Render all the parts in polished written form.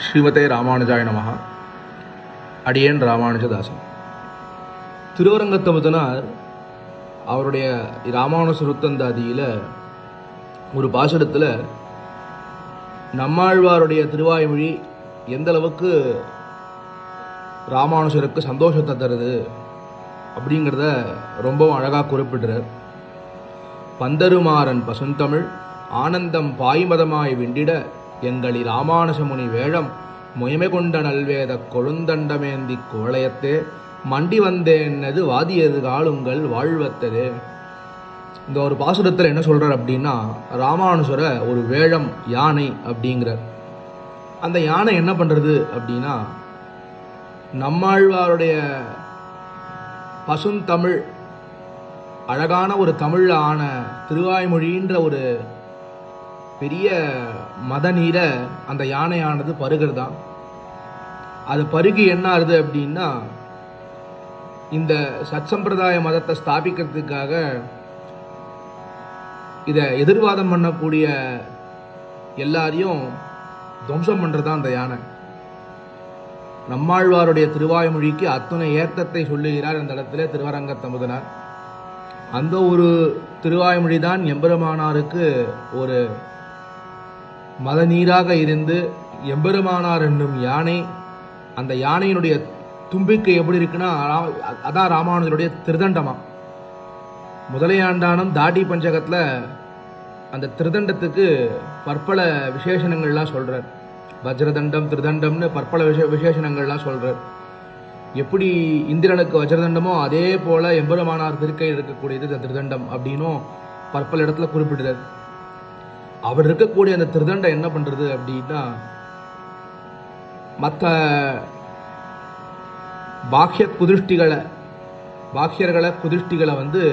ஸ்ரீமதே ராமானுஜாய நமஹ. அடியேன் ராமானுஜதாசன். திருவரங்கத்தமுதனார் அவருடைய ராமானுஜ சுருத்தந்தாதியில் ஒரு பாசுரத்தில் நம்மாழ்வாருடைய திருவாய்மொழி எந்த அளவுக்கு ராமானுஜருக்கு சந்தோஷத்தை தருது அப்படிங்கிறத ரொம்பவும் அழகாக குறிப்பிடுறார். பந்தருமாறன் பசுந்தமிழ் ஆனந்தம் பாய்மதமாய் விண்டிட எங்களி ராமானுஜமுனி வேழம் முயமை கொண்ட நல்வேத கொழுந்தண்டமேந்தி கோளையத்தே மண்டி வந்தேன்னது வாதியது காலுங்கள் வாழ்வத்தது. இந்த ஒரு பாசுரத்தில் என்ன சொல்கிறார் அப்படின்னா, ராமானுஜரை ஒரு வேழம் யானை அப்படிங்கிறார். அந்த யானை என்ன பண்ணுறது அப்படின்னா, நம்மாழ்வாருடைய பசுந்தமிழ் அழகான ஒரு தமிழில் ஆன திருவாய்மொழின்ற ஒரு பெரிய மத நீரை அந்த யானையானது பருகிறதான். அது பருகி என்ன ஆகுது அப்படின்னா, இந்த சத்சம்பிரதாய மதத்தை ஸ்தாபிக்கிறதுக்காக இதை எதிர்வாதம் பண்ணக்கூடிய எல்லாரையும் துவம்சம் பண்ணுறது தான் அந்த யானை. நம்மாழ்வாருடைய திருவாய்மொழிக்கு அத்துணை ஏத்தத்தை சொல்லுகிறார் இந்த இடத்துல திருவரங்கத்தமுதனார். அந்த ஒரு திருவாய்மொழி தான் எம்பெருமானாருக்கு ஒரு மத நீராக இருந்து, எம்பெருமானார் என்னும் யானை, அந்த யானையினுடைய தும்பிக்கை எப்படி இருக்குன்னா, அதான் ராமானுஜருடைய திருதண்டமா. முதலையாண்டானம் தாடி பஞ்சகத்தில் அந்த திருதண்டத்துக்கு பற்பல விசேஷணங்கள்லாம் சொல்கிறார். வஜ்ரதண்டம் திருதண்டம்னு பற்பல விசேஷணங்கள்லாம் சொல்கிறார். எப்படி இந்திரனுக்கு வஜ்ரதண்டமோ அதே போல் எம்பெருமானார் திருக்கையில் இருக்கக்கூடியது இந்த திருதண்டம் அப்படின்னும் பற்பல இடத்துல குறிப்பிடுறார். அவர் இருக்கக்கூடிய அந்த திருதண்டம் என்ன பண்ணுறது அப்படின்னா, மற்ற குதிஷ்டிகளை வந்து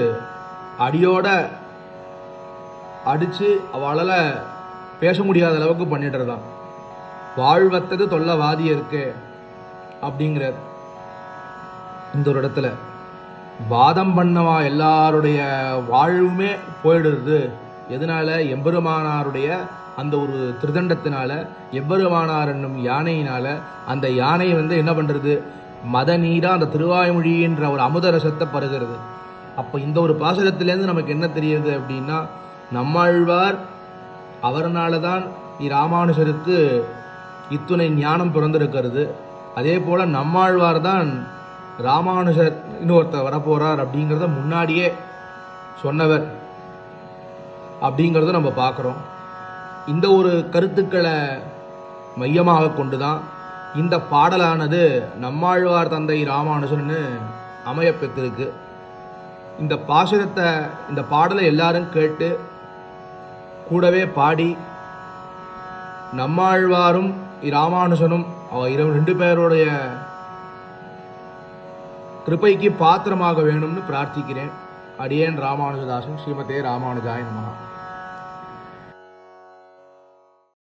அடியோட அடித்து அவளால் பேச முடியாத அளவுக்கு பண்ணிடுறதான். வாழ்வத்தது தொல்லவாதி இருக்கு அப்படிங்கிறார். இந்த ஒரு இடத்துல வாதம் பண்ணவா எல்லாருடைய வாழ்வுமே போயிடுறது. எதனால? எம்பெருமானாருடைய அந்த ஒரு திருதண்டத்தினால, எம்பெருமானார் என்னும் யானையினால. அந்த யானை வந்து என்ன பண்ணுறது? மத நீராக அந்த திருவாய்மொழின்ற ஒரு அமுதரசத்தை பருகிறது. அப்போ இந்த ஒரு பாசுரத்திலேருந்து நமக்கு என்ன தெரியுது அப்படின்னா, நம்மாழ்வார் அவர்னால தான் ராமானுஜருக்கு இத்துணை ஞானம் பிறந்திருக்கிறது. அதே போல் நம்மாழ்வார் தான் ராமானுஜர் இன்னொருத்தர் வரப்போகிறார் அப்படிங்கிறத முன்னாடியே சொன்னவர் அப்படிங்கிறத நம்ம பார்க்குறோம். இந்த ஒரு கருத்துக்களை மையமாக கொண்டு தான் இந்த பாடலானது நம்மாழ்வார் தந்தை ராமானுஜன்னு அமையப்பெற்றிருக்கு. இந்த பாசுரத்தை, இந்த பாடலை எல்லாரும் கேட்டு கூடவே பாடி நம்மாழ்வாரும் ராமானுஜனும் ரெண்டு பேருடைய கிருபைக்கு பாத்திரமாக வேணும்னு பிரார்த்திக்கிறேன். அடியேன் ராமானுஜதாசன். ஸ்ரீமதே ராமானுஜாய நமஹ.